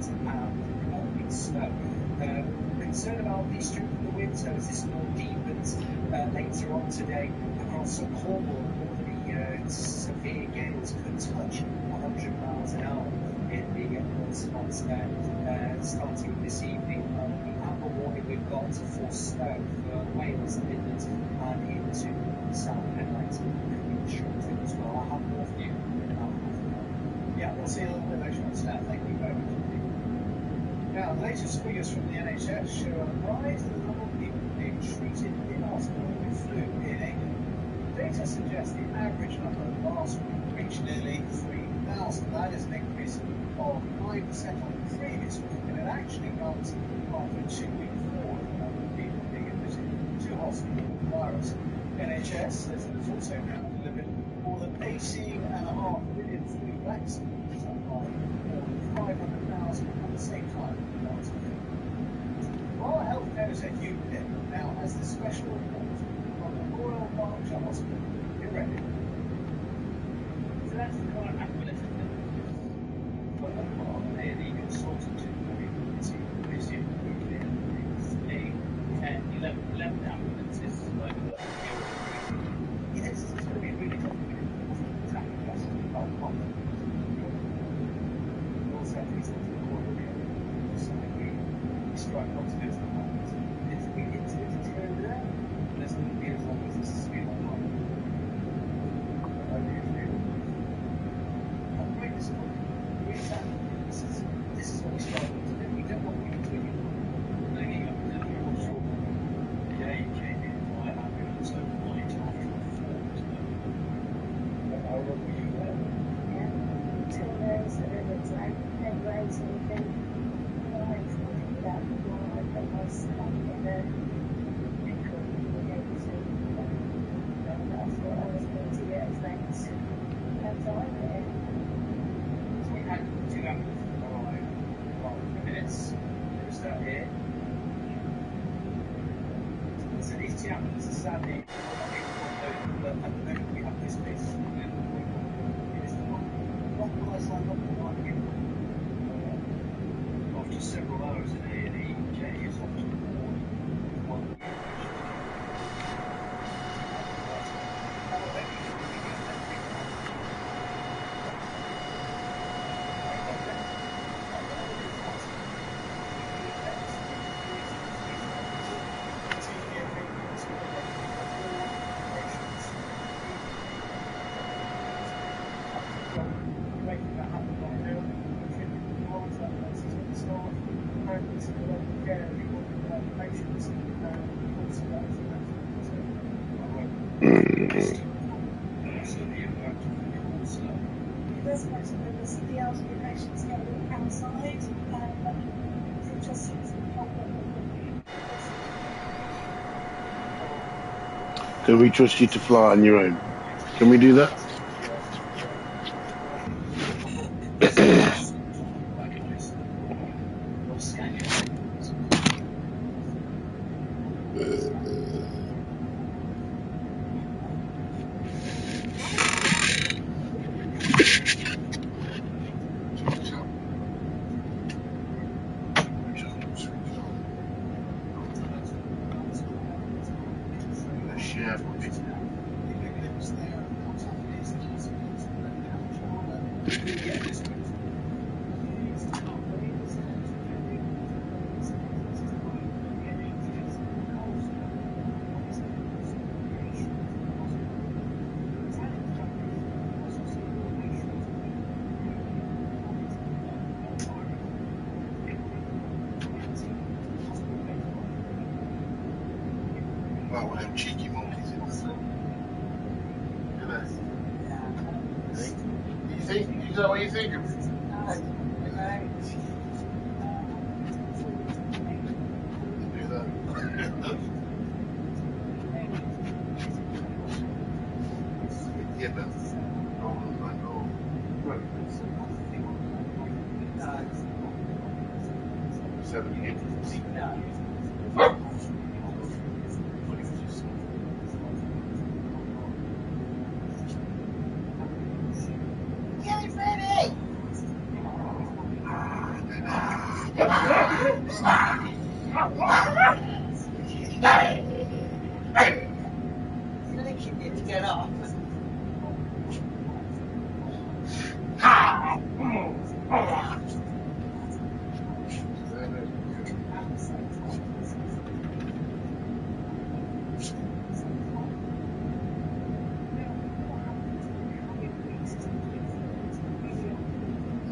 miles an hour with snow. Concern about the strength of the wind, so as this storm deepens later on today across Cornwall, the severe gales could touch 100 miles an hour in the north spots there. Starting this evening, the amber warning we've got for snow for Wales, the Midlands, and into the South Headlands coming shortly as well. I'll have more for you in about half an hour. Yeah, we'll see you a little bit later on today. Thank you very much. Now, the latest figures from the NHS show a rise in the number of people being treated in hospital with flu in England. Data suggests the average number last week reached nearly 3,000. That is an increase of 9% on the previous week, and it actually comes after a 2-week fall in the number of people being admitted to hospital with the virus. NHS says it has also now delivered more than 18.5 million flu vaccines, up by more than 500,000 at the same time last year. While healthcare is a huge hit, now has this special report from the Royal Berkshire Hospital in Reading. So that's the current acquisition. But the consultant to busy with 11 ambulances over the yes, it's going to be really complicated. Exactly, that's about problem. Also, I think it's also the corner of so we strike lots of it. It's to go there, but it's going to be as long as this is being online. I'm very disappointed. Really sad. This is what we started to do. We don't want people to be bringing up the people short. Yeah, you came in by ambulance overnight after a fault. How long were you there? Yeah, 2 days, and then it's like headlights and everything. That I was in the that's what I was going to get as next. That's all I did. So we had 2 ambulances arrive about 3 minutes. They were still here. So these 2 ambulances sadly are not able to load, but at the moment we have this space. It is not nice like up the line again. After several hours in A&E, Jay is off to the ward. One Can we trust you to fly on your own? Can we do that? Well, them cheeky monkeys in the sun. You think? Is that what you think of? Do that. Yeah, but seven years. Licking you to get off.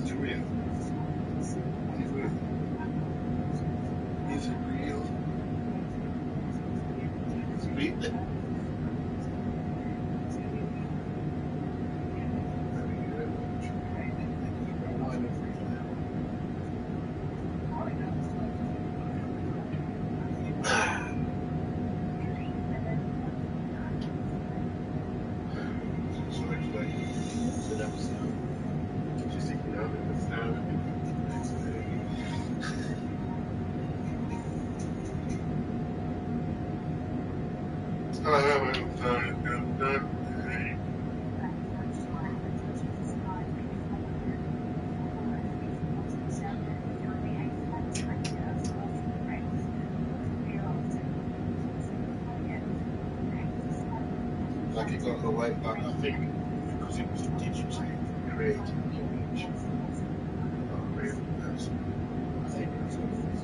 It's real. Is it real? It's real. Like it got away, but I think because it was digitally created image, not a real person. I think that's what it is.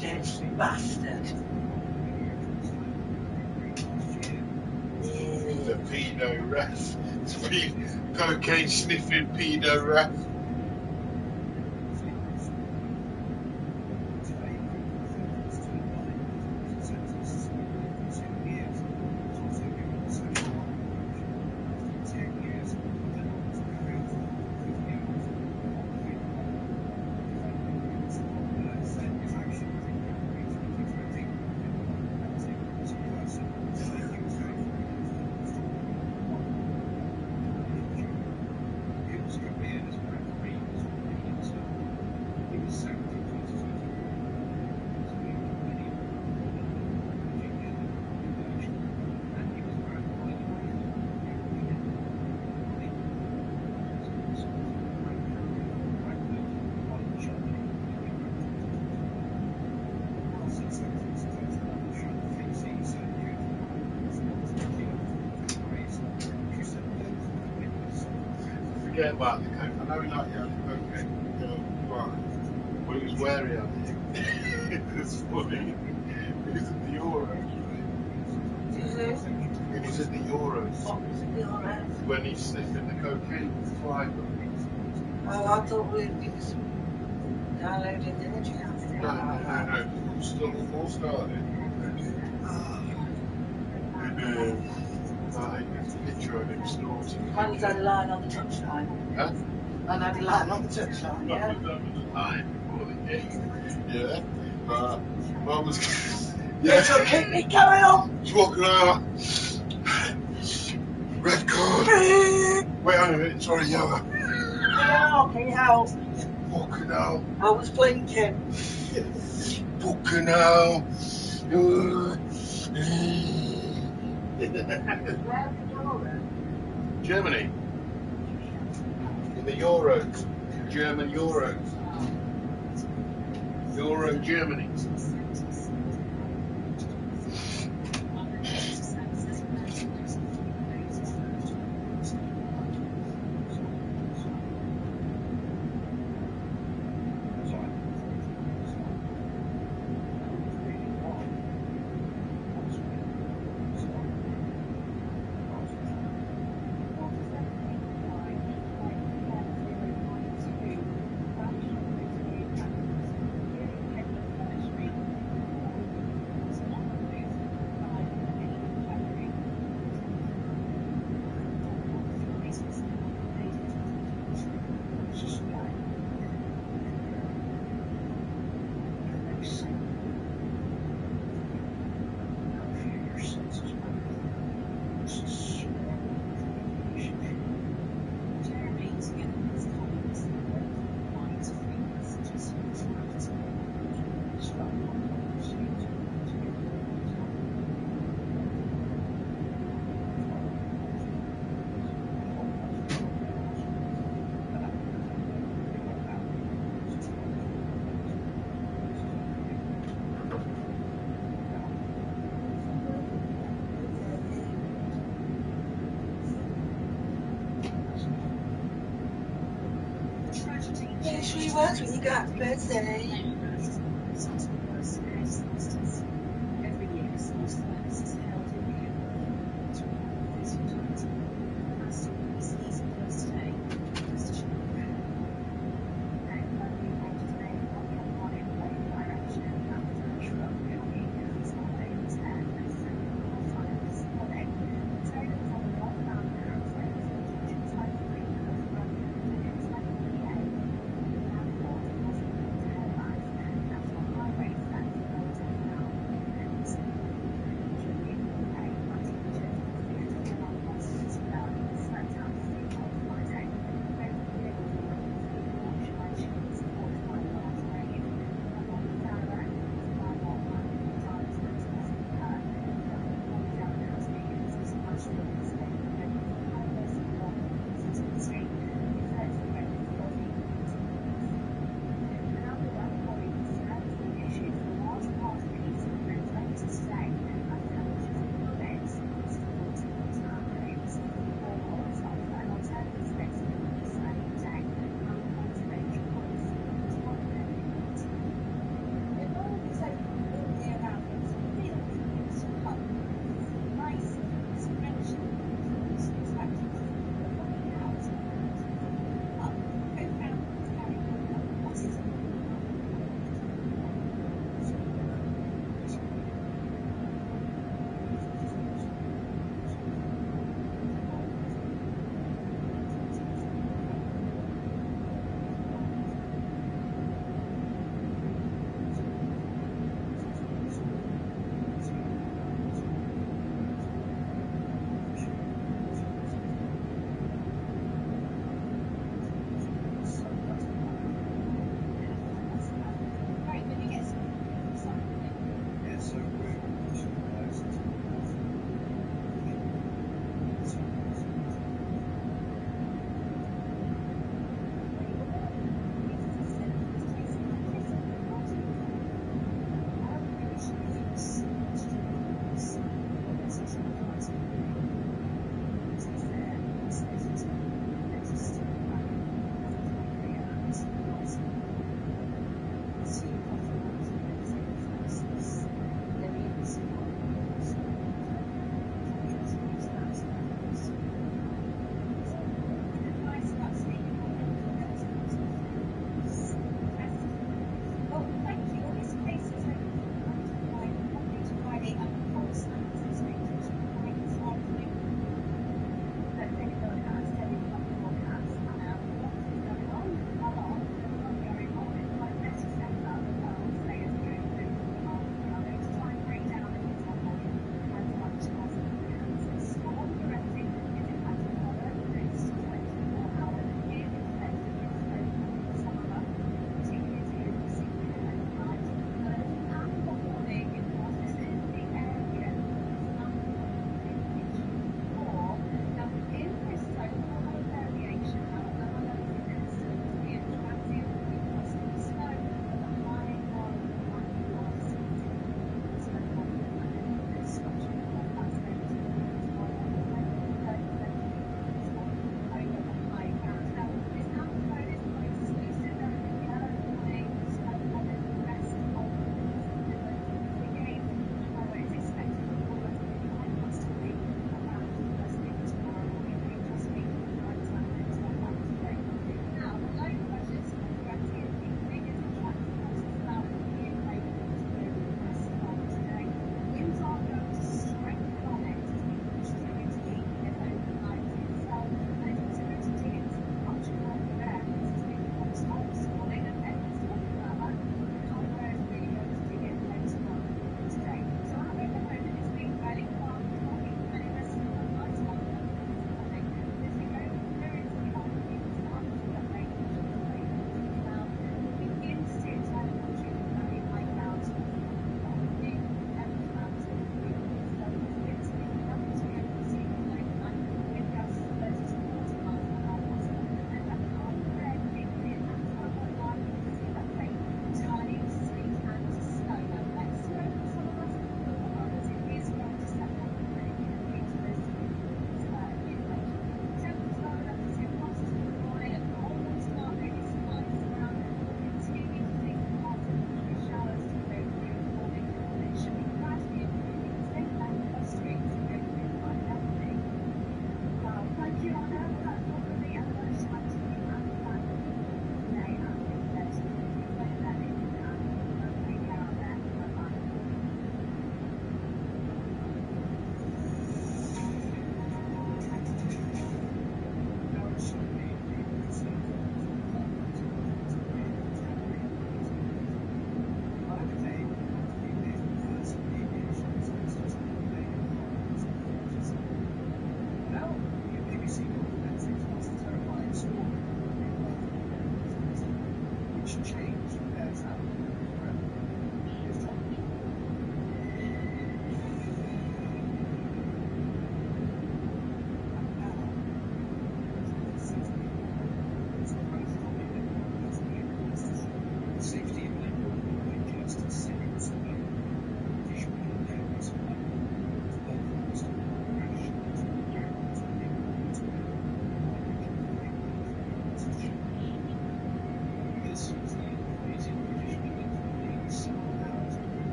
Dirty bastard. The pedo ref. Cocaine sniffing pedo ref. Forget about the coke. I know we like the cocaine, but it was wary of it. It was funny. It was at the Euros, right? It was at the Euros. What was it, the Euros? When he's sniffing the cocaine with the fly gun. Oh, I thought we was downloading the energy out of it. No. It still all started. And I there's a picture of him snorting. And he's had a line on the touchline. Huh? And had a line on the touchline, That yeah. was over the line before the game. Yeah. But Mum was. Yeah, so keep me going on. He's walking out. Red card. Wait a minute, sorry, yellow. Can you help? Fucking hell. I was blinking. Fucking hell. Germany. In the Euros. German Euros. Euro Germany. you was when you got the birthday? Every year, small services are held in Canberra to remember those who died. The last of these is close today.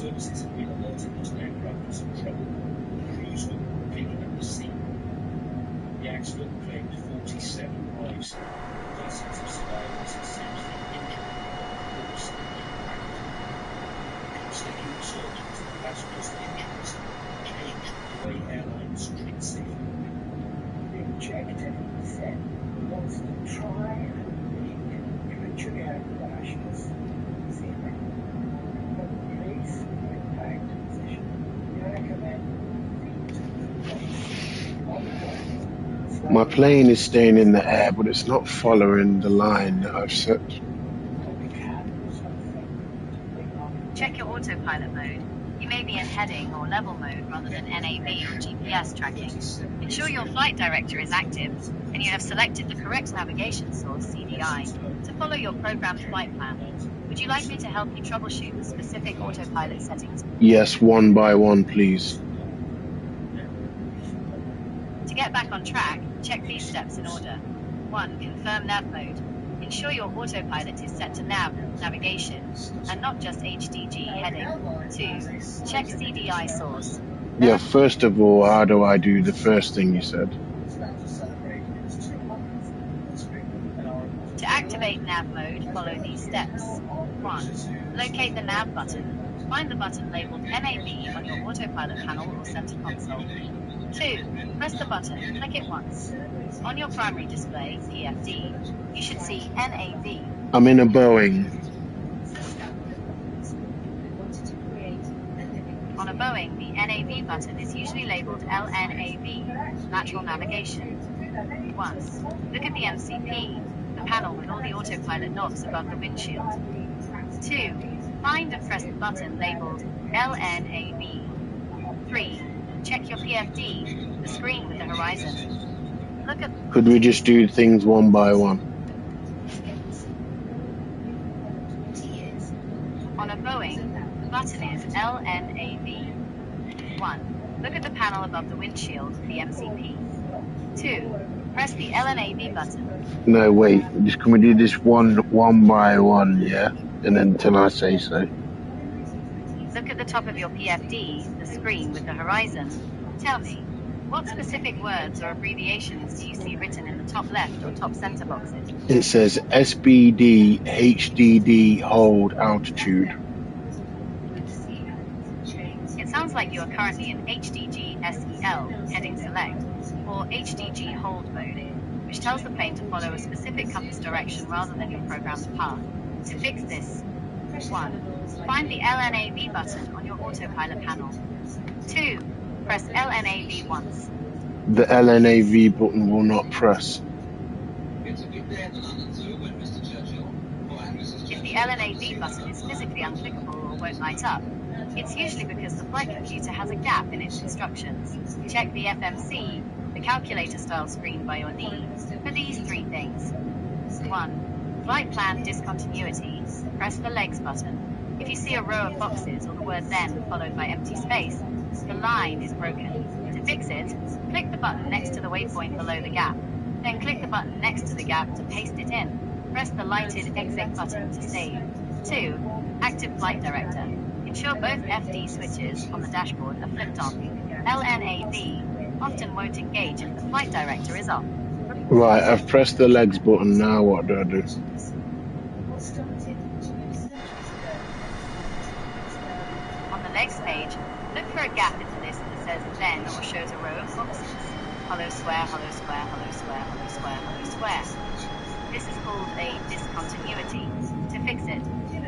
services have been alerted that an aircraft was in trouble. The crews were picking up the scene. The accident claimed 47 lives. Dozens of survivors have since been injured by the force of the impact. Constantly research into the passengers' injuries changed the way airlines treat safety. The objective set was to try and make trigger crashes zero. But place the impact position. We recommend on the ground. My plane is staying in the air, but it's not following the line that I've set. Check your autopilot mode. You may be in heading or level mode rather than NAV or GPS tracking. Ensure your flight director is active and you have selected the correct navigation source, CDI, to follow your programmed flight plan. Would you like me to help you troubleshoot the specific autopilot settings? Yes, one by one, please. To get back on track, check these steps in order. 1. Confirm nav mode. Ensure your autopilot is set to navigation, and not just HDG heading. 2. Check CDI source. Yeah, first of all, how do I do the first thing you said? To activate nav mode, follow these steps. 1. Locate the nav button. Find the button labeled NAV on your autopilot panel or center console. 2. Press the button, click it once. On your primary display, PFD, you should see NAV. I'm in a Boeing. On a Boeing, the NAV button is usually labeled LNAV, Lateral Navigation. 1. Look at the MCP, the panel with all the autopilot knobs above the windshield. 2. Find and press the button labeled LNAV. 3. Check your PFD, the screen with the horizon. Look at... Could we just do things one by one? On a Boeing, the button is LNAV. 1. Look at the panel above the windshield, the MCP. 2. Press the LNAV button. No, wait. Just can we do this one by one, yeah? And then until I say so. Look at the top of your PFD, the screen with the horizon. Tell me, what specific words or abbreviations do you see written in the top left or top center boxes? It says SBD HDD hold altitude. It sounds like you are currently in HDG SEL, heading select, or HDG hold mode, which tells the plane to follow a specific compass direction rather than your programmed path. To fix this, 1. Find the LNAV button on your autopilot panel. 2. Press LNAV once. The LNAV button will not press. If the LNAV button is physically unclickable or won't light up, it's usually because the flight computer has a gap in its instructions. Check the FMC, the calculator-style screen by your knee, for these 3 things. 1. Flight plan discontinuity. Press the legs button. If you see a row of boxes or the word then followed by empty space, the line is broken. To fix it, click the button next to the waypoint below the gap. Then click the button next to the gap to paste it in. Press the lighted exit button to save. 2. Active Flight Director. Ensure both FD switches on the dashboard are flipped on. LNAV often won't engage if the flight director is off. Right, I've pressed the legs button. Now what do I do? On the legs page, look for a gap in the list that says then or shows a row of boxes. Hollow square, hollow square, hollow square, hollow square, hollow square. This is called a discontinuity. To fix it,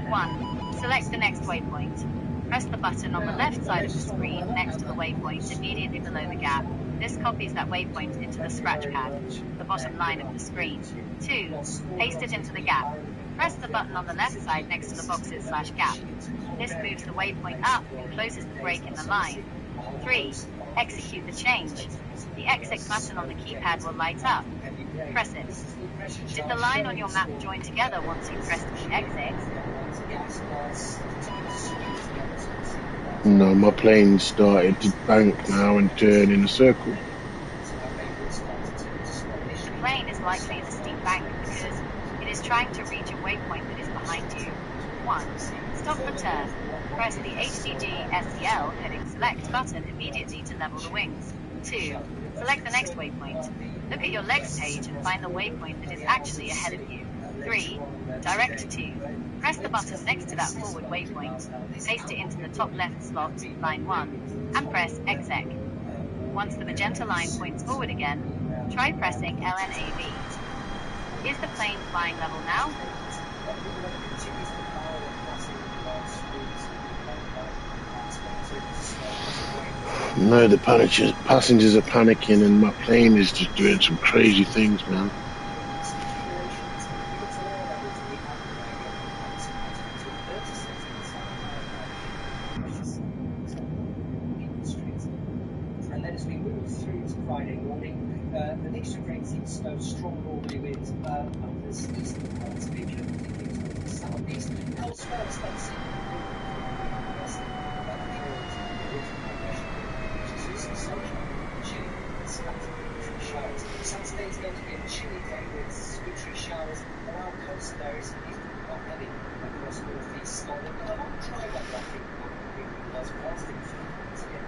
1. Select the next waypoint. Press the button on the left side of the screen next to the waypoint immediately below the gap. This copies that waypoint into the scratch pad, the bottom line of the screen. 2. Paste it into the gap. Press the button on the left side next to the boxes /gap. This moves the waypoint up and closes the break in the line. 3. Execute the change. The exit button on the keypad will light up. Press it. Did the line on your map join together once you pressed the exit? No, my plane started to bank now and turn in a circle. The plane is likely in a steep bank because it is trying to reach a waypoint that is behind you. 1. Stop for turn. Press the HDG SCL heading select button immediately to level the wings. 2. Select the next waypoint. Look at your legs page and find the waypoint that is actually ahead of you. 3. Direct to. Press the button next to that forward waypoint. Paste it into the top left slot, line 1, and press exec. Once the magenta line points forward again, try pressing LNAV. Is the plane flying level now? No, the passengers are panicking and my plane is just doing some crazy things, man. And then as we move through to Friday morning, the mixture brings in slow, strong northerly winds up this eastern parts of England, particularly towards the southeast. Elsewhere, it's not seen west, some sunshine, chilly, and scattered wintry showers. Saturday is going to be a chilly day with wintry showers around coastal areas, eastern quite heavy across northeast Scotland. But a lot dry weather, I think, England was whilst in France again.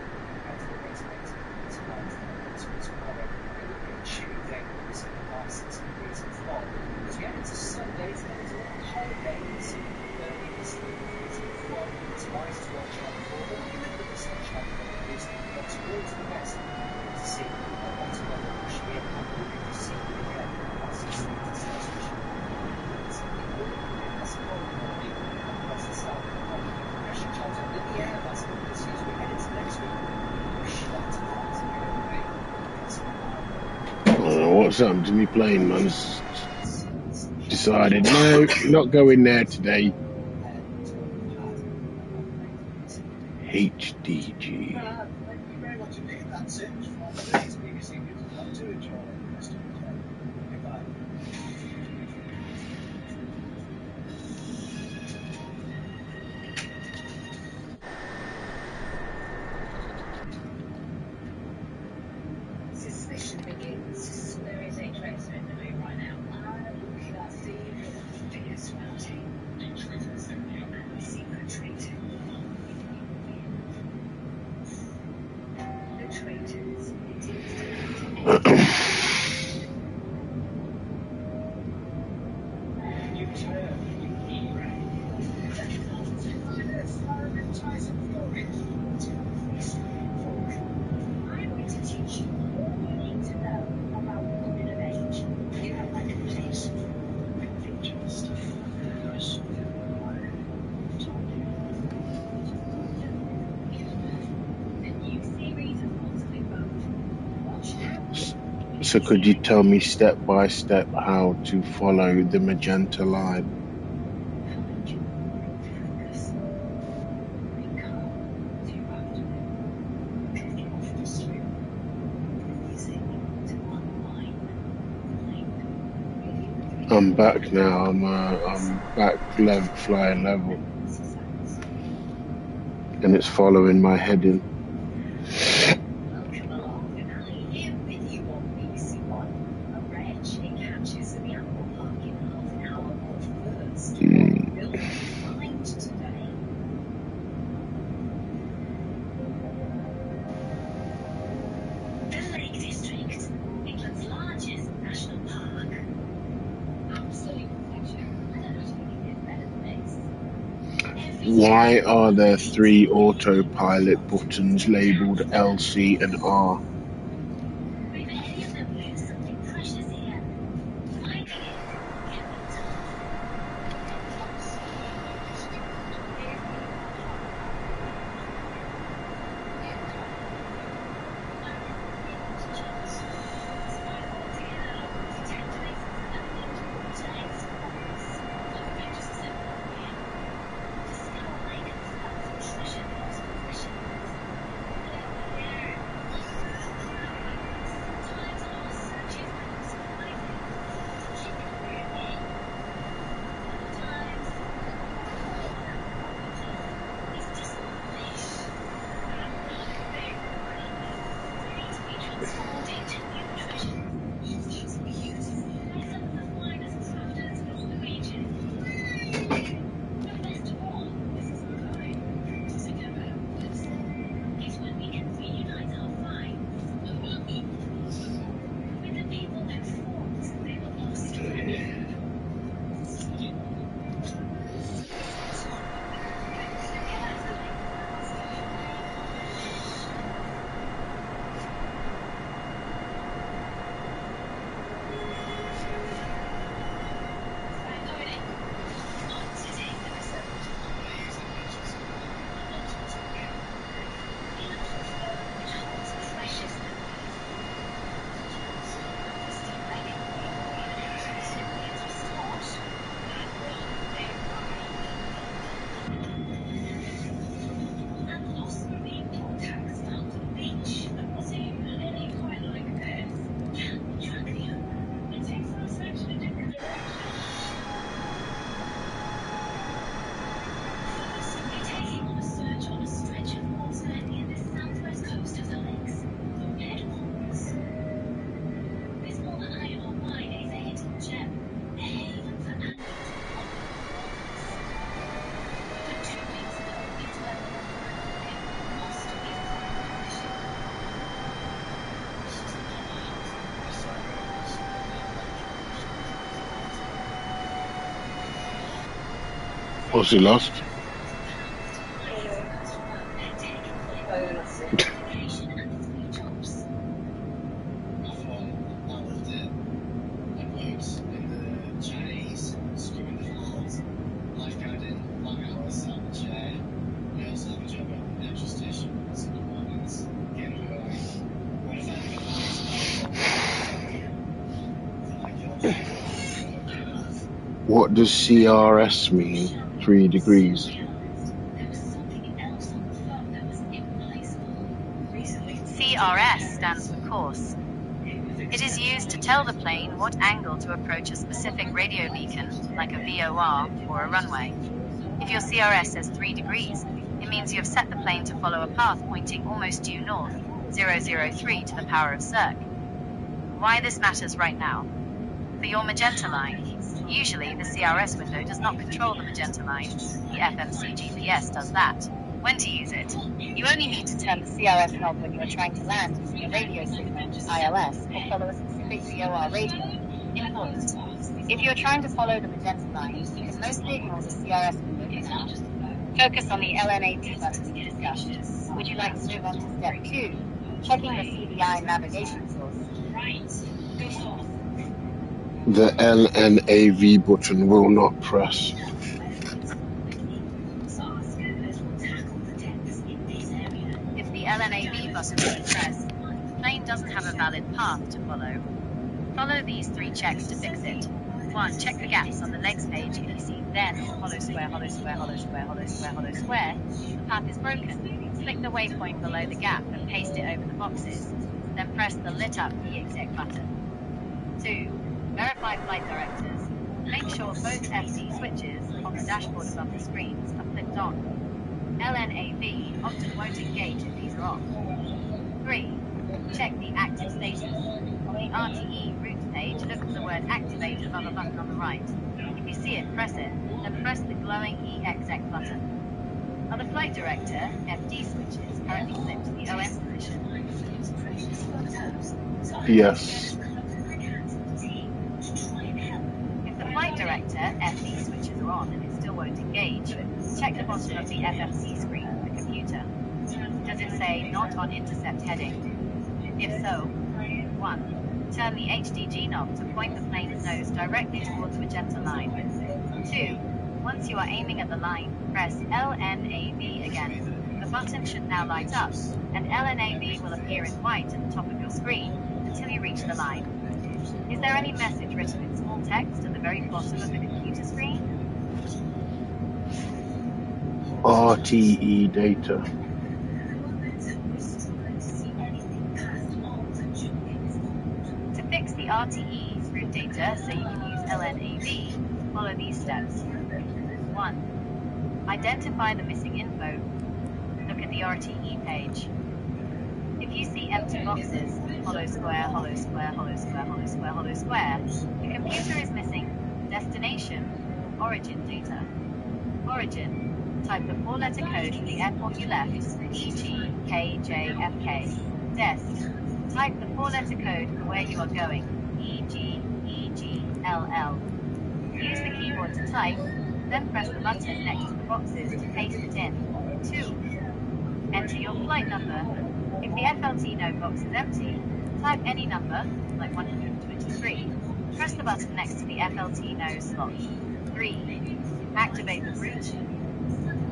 Tomorrow, it will be a chilly day with risk of 5-6 degrees of fog. As we head into Sunday, there's a lot of cold days, early this degrees of fog. Tonight to watch out for, but with a little bit of sunshine is towards the west. To see lots of weather pushing in, and we'll be receiving again as the season starts pushing in. It's a little bit less cold morning across the south. Pressure change in the air, that's what we'll see as we head into next week. I don't know what's happened to me plane, man. It's decided, no, not going there today. HDG. Thank you very much indeed. That's it from today's BBC News. I'd love to enjoy the rest of the day. Goodbye. Suspicion begins. There is a tracer in the room right now. That's the fierce routing. Secret traitor. The traitors. I'm going to teach you all you need to know about coming of age. You have my reputation. A new series of monthly both. Watch out. So could you tell me step by step how to follow the magenta line? I'm back now. I'm back flying level, and it's following my heading. Why are there 3 autopilot buttons labelled L, C and R? Was he lost? What does CRS mean? 3 degrees. CRS stands for course. It is used to tell the plane what angle to approach a specific radio beacon, like a VOR or a runway. If your CRS says 3 degrees, it means you have set the plane to follow a path pointing almost due north, 003 to the power of circ. Why this matters right now? For your magenta line, usually the CRS window does not control the magenta line. The FMC GPS does that. When to use it? You only need to turn the CRS knob when you are trying to land using a radio signal, ILS, or follow a specific VOR radio. Important. If you are trying to follow the magenta line, you can mostly ignore the CRS window for now. Focus on the LNAV button we discussed. Would you like to move on to step 2, checking the CDI navigation source? The LNAV button will not press. If the LNAV button won't press, the plane doesn't have a valid path to follow. Follow these 3 checks to fix it. 1. Check the gaps on the legs page. If you see then or hollow square, hollow square, hollow square, hollow square, hollow square, the path is broken. Click the waypoint below the gap and paste it over the boxes. Then press the lit up exec button. 2. Verify flight directives. Make sure both FD switches on the dashboard above the screens are flipped on. LNAV often won't engage if these are off. 3. Check the active status. On the RTE route page, look for the word activate above a button on the right. If you see it, press it, then press the glowing exec button. Are the flight director, FD switches currently flipped to the OM position? Yes. If the flight director, FD switches are on and it still won't engage, check the bottom of the FFC screen on the computer. Does it say not on intercept heading? If so, 1. Turn the HDG knob to point the plane's nose directly towards the magenta line. 2. Once you are aiming at the line, press LNAV again. The button should now light up, and LNAV will appear in white at the top of your screen until you reach the line. Is there any message written in small text at the very bottom of the computer screen? RTE data. To fix the RTE through data so you can use LNAV, follow these steps. 1. Identify the missing info. Look at the RTE page. If you see empty boxes, hollow square, hollow square, hollow square, hollow square, hollow square, the computer is missing destination, origin data. Origin, type the 4-letter code for the airport you left, e.g. KJFK. Dest, type the 4-letter code for where you are going, e.g. EGLL. Use the keyboard to type, then press the button next to the boxes to paste it in. 2. Enter your flight number. If the FLT node box is empty, type any number, like 123. Press the button next to the FLT node slot. 3. Activate the route.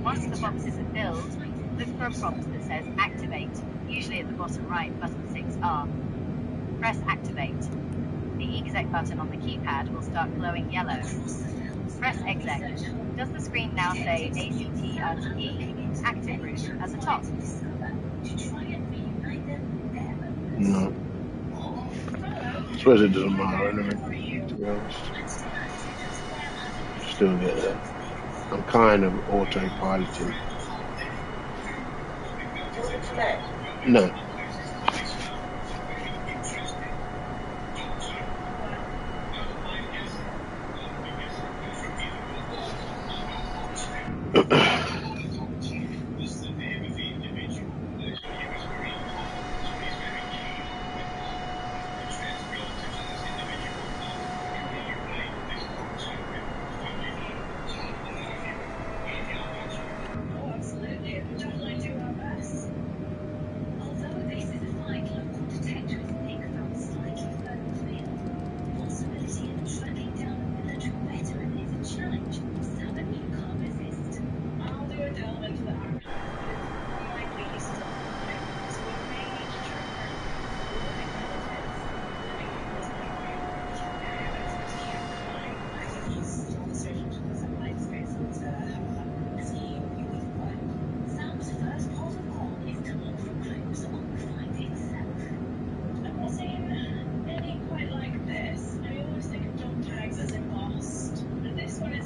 Once the boxes are filled, look for a prompt that says Activate, usually at the bottom right, button 6R. Press Activate. The exec button on the keypad will start glowing yellow. Press exec. Does the screen now say ACT RTE, active route, at the top? No. I suppose it doesn't matter anyway, to be honest. Still get there. I'm kind of autopiloting. Does it connect? No.